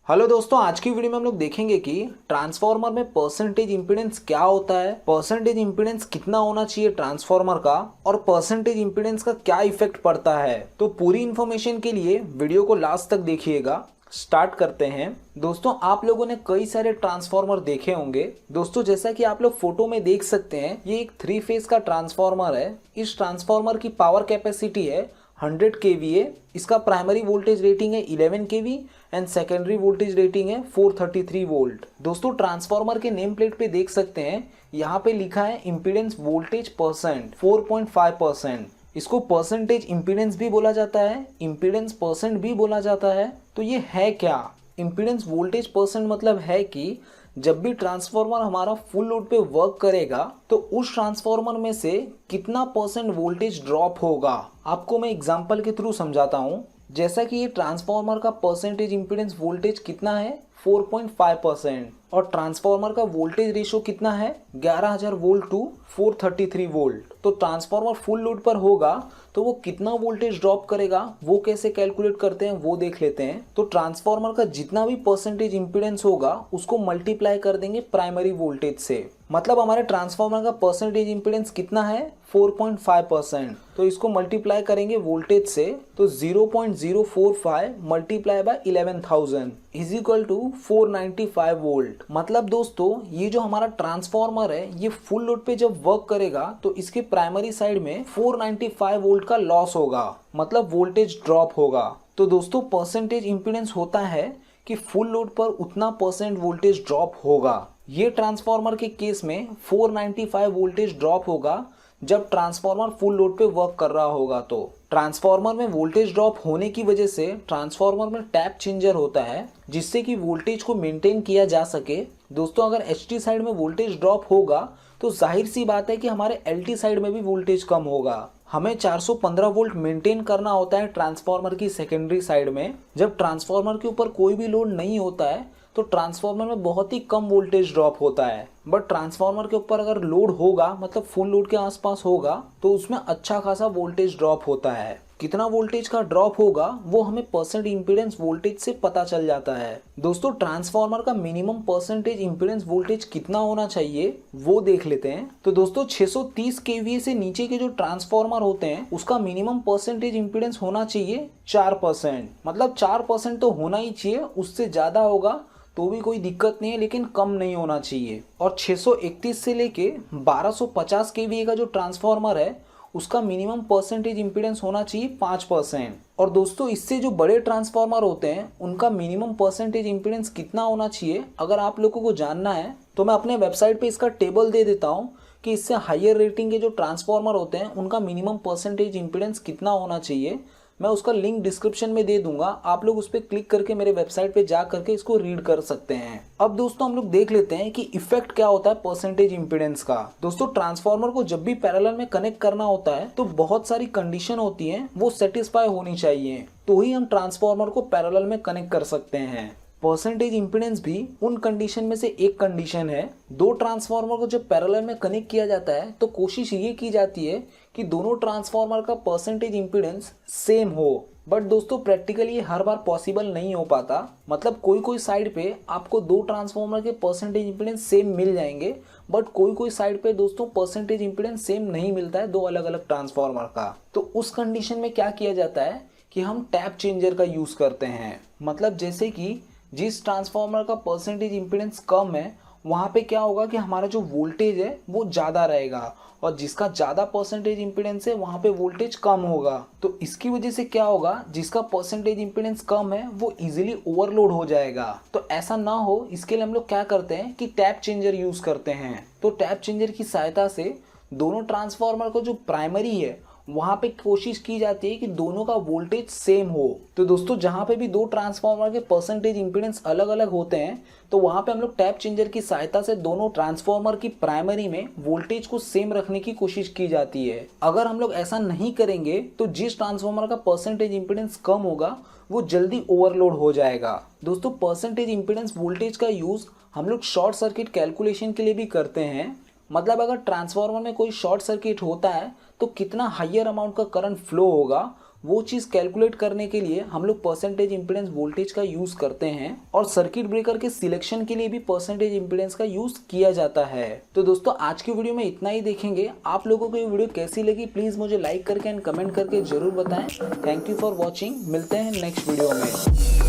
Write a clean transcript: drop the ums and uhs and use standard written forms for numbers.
Hello दोस्तों, आज की वीडियो में हम लोग देखेंगे कि ट्रांसफार्मर में परसेंटेज इंपीडेंस क्या होता है, परसेंटेज इंपीडेंस कितना होना चाहिए ट्रांसफार्मर का, और परसेंटेज इंपीडेंस का क्या इफेक्ट पड़ता है। तो पूरी इन्फॉर्मेशन के लिए वीडियो को लास्ट तक देखिएगा। स्टार्ट करते हैं। दोस्तों, आप लोगों ने कई सारे ट्रांसफार्मर देखे होंगे। दोस्तों, जैसा कि आप लोग फोटो में देख सकते हैं, ये एक 3 फेज का ट्रांसफार्मर है। इस ट्रांसफार्मर की पावर कैपेसिटी है 100 kVA। इसका प्राइमरी वोल्टेज रेटिंग है 11 kV and secondary voltage rating है 433 वोल्ट। दोस्तों, ट्रांसफार्मर के नेम प्लेट पे देख सकते हैं, यहाँ पे लिखा है इम्पीडेंस वोल्टेज परसेंट 4.5%। इसको परसेंटेज इम्पीडेंस भी बोला जाता है, इम्पीडेंस परसेंट भी बोला जाता है। तो ये है क्या? इम्पीडेंस वोल्टेज परसेंट मतलब है कि जब भी ट्रांसफार्मर हमारा फुल लोड पे वर्क करेगा तो उस ट्रांसफार्मर में से कितना परसेंट वोल्टेज ड्रॉप होगा। आपको मैं एग्जांपल के थ्रू समझाता हूँ। जैसा कि ये ट्रांसफार्मर का परसेंटेज इंपीडेंस वोल्टेज कितना है 4.5%, और ट्रांसफार्मर का वोल्टेज रेशियो कितना है 11000 वोल्ट टू 433 वोल्ट। तो ट्रांसफार्मर फुल लोड पर होगा तो वो कितना वोल्टेज ड्रॉप करेगा, वो कैसे कैलकुलेट करते हैं वो देख लेते हैं। तो ट्रांसफार्मर का जितना भी परसेंटेज इंपीडेंस होगा उसको मल्टीप्लाई कर देंगे प्राइमरी वोल्टेज से। मतलब हमारे ट्रांसफार्मर का परसेंटेज इंपीडेंस कितना है 4.5%। तो इसको मल्टीप्लाई करेंगे वोल्टेज से, तो 0.045 multiply by 11000 is equal to 495 volt. मतलब दोस्तों, ये जो हमारा ट्रांसफार्मर है ये फुल लोड पे जब वर्क करेगा तो इसके प्राइमरी साइड में 495 वोल्ट का लॉस होगा, मतलब वोल्टेज ड्रॉप होगा। तो दोस्तों, परसेंटेज इंपीडेंस होता है कि फुल लोड पर उतना परसेंट वोल्टेज ड्रॉप होगा। ये ट्रांसफार्मर के केस में 495 वोल्टेज ड्रॉप होगा जब ट्रांसफार्मर फुल लोड पे वर्क कर रहा होगा। तो ट्रांसफार्मर में वोल्टेज ड्रॉप होने की वजह से ट्रांसफार्मर में टैप चेंजर होता है जिससे कि वोल्टेज को मेंटेन किया जा सके। दोस्तों, अगर एचटी साइड में वोल्टेज ड्रॉप होगा तो जाहिर सी बात है कि हमारे एलटी साइड में भी वोल्टेज कम होगा। हमें 415 वोल्ट मेंटेन करना होता है ट्रांसफार्मर की सेकेंडरी साइड में। जब ट्रांसफार्मर के ऊपर कोई भी लोड नहीं होता है तो ट्रांसफार्मर में बहुत ही कम वोल्टेज ड्रॉप होता है। बट ट्रांसफार्मर के ऊपर अगर लोड होगा, मतलब फुल लोड के आसपास होगा, तो उसमें अच्छा खासा वोल्टेज ड्रॉप होता है। कितना वोल्टेज का ड्रॉप होगा वो हमें परसेंट इंपीडेंस वोल्टेज से पता चल जाता है। दोस्तों, ट्रांसफार्मर का मिनिमम परसेंटेज इंपीडेंस वोल्टेज कितना होना चाहिए वो देख लेते हैं। तो दोस्तों, 630 kVA से नीचे के जो ट्रांसफार्मर होते हैं उसका मिनिमम परसेंटेज इंपीडेंस होना चाहिए 4%। मतलब 4% तो होना ही चाहिए, उससे ज्यादा होगा तो भी कोई दिक्कत नहीं है, लेकिन कम नहीं होना चाहिए। और 631 से लेके 1250 kVA का जो ट्रांसफार्मर है उसका मिनिमम परसेंटेज इंपीडेंस होना चाहिए 5%। और दोस्तों, इससे जो बड़े ट्रांसफार्मर होते हैं उनका मिनिमम परसेंटेज इंपीडेंस कितना होना चाहिए, अगर आप लोगों को जानना है तो मैं अपने वेबसाइट पे इसका टेबल दे देता हूँ कि इससे हायर रेटिंग के जो ट्रांसफार्मर होते हैं उनका मिनिमम परसेंटेज इंपीडेंस कितना होना चाहिए। मैं उसका लिंक डिस्क्रिप्शन में दे दूंगा, आप लोग उस पर क्लिक करके मेरे वेबसाइट पे जा करके इसको रीड कर सकते हैं। अब दोस्तों, हम लोग देख लेते हैं कि इफेक्ट क्या होता है परसेंटेज इंपीडेंस का। दोस्तों, ट्रांसफार्मर को जब भी पैरेलल में कनेक्ट करना होता है तो बहुत सारी कंडीशन होती हैं, वो सेटिस्फाई होनी चाहिए, तो ही हम ट्रांसफार्मर को पैरेलल में कनेक्ट कर सकते हैं। परसेंटेज इंपीडेंस भी उन कंडीशन में से एक कंडीशन है। दो ट्रांसफार्मर को जब पैरेलल में कनेक्ट किया जाता है तो कोशिश ये की जाती है कि दोनों ट्रांसफार्मर का परसेंटेज इंपीडेंस सेम हो। बट दोस्तों, प्रैक्टिकली ये हर बार पॉसिबल नहीं हो पाता। मतलब कोई कोई साइड पे आपको दो ट्रांसफार्मर के परसेंटेज इंपीडेंस सेम मिल जाएंगे, बट कोई कोई साइड पे दोस्तों परसेंटेज इंपीडेंस सेम नहीं मिलता है दो अलग अलग ट्रांसफार्मर का। तो उस कंडीशन में क्या किया जाता है कि हम टैप चेंजर का यूज करते हैं। मतलब जैसे कि जिस ट्रांसफार्मर का परसेंटेज इंपीडेंस कम है वहाँ पे क्या होगा कि हमारा जो वोल्टेज है वो ज़्यादा रहेगा, और जिसका ज़्यादा परसेंटेज इंपीडेंस है वहाँ पे वोल्टेज कम होगा। तो इसकी वजह से क्या होगा, जिसका परसेंटेज इंपीडेंस कम है वो इजीली ओवरलोड हो जाएगा। तो ऐसा ना हो इसके लिए हम लोग क्या करते हैं कि टैप चेंजर यूज़ करते हैं। तो टैप चेंजर की सहायता से दोनों ट्रांसफार्मर को जो प्राइमरी है वहां पे कोशिश की जाती है कि दोनों का वोल्टेज सेम हो। तो दोस्तों, जहां पे भी दो ट्रांसफार्मर के परसेंटेज इंपीडेंस अलग अलग होते हैं तो वहां पे हम लोग टैप चेंजर की सहायता से दोनों ट्रांसफार्मर की प्राइमरी में वोल्टेज को सेम रखने की कोशिश की जाती है। अगर हम लोग ऐसा नहीं करेंगे तो जिस ट्रांसफार्मर का परसेंटेज इंपीडेंस कम होगा वो जल्दी ओवरलोड हो जाएगा। दोस्तों, परसेंटेज इंपीडेंस वोल्टेज का यूज हम लोग शॉर्ट सर्किट कैलकुलेशन के लिए भी करते हैं। मतलब अगर ट्रांसफार्मर में कोई शॉर्ट सर्किट होता है तो कितना हायर अमाउंट का करंट फ्लो होगा वो चीज कैलकुलेट करने के लिए हम लोग परसेंटेज इंपीडेंस वोल्टेज का यूज करते हैं और सर्किट ब्रेकर के सिलेक्शन के लिए भी परसेंटेज इंपीडेंस का यूज किया जाता है। तो दोस्तों आज की वीडियो में इतना ही देखेंगे। आप लोगों को ये वीडियो कैसी लगी प्लीज मुझे लाइक करके एंड कमेंट करके जरूर बताएं। Thank you for watching. मिलते हैं नेक्स्ट वीडियो में।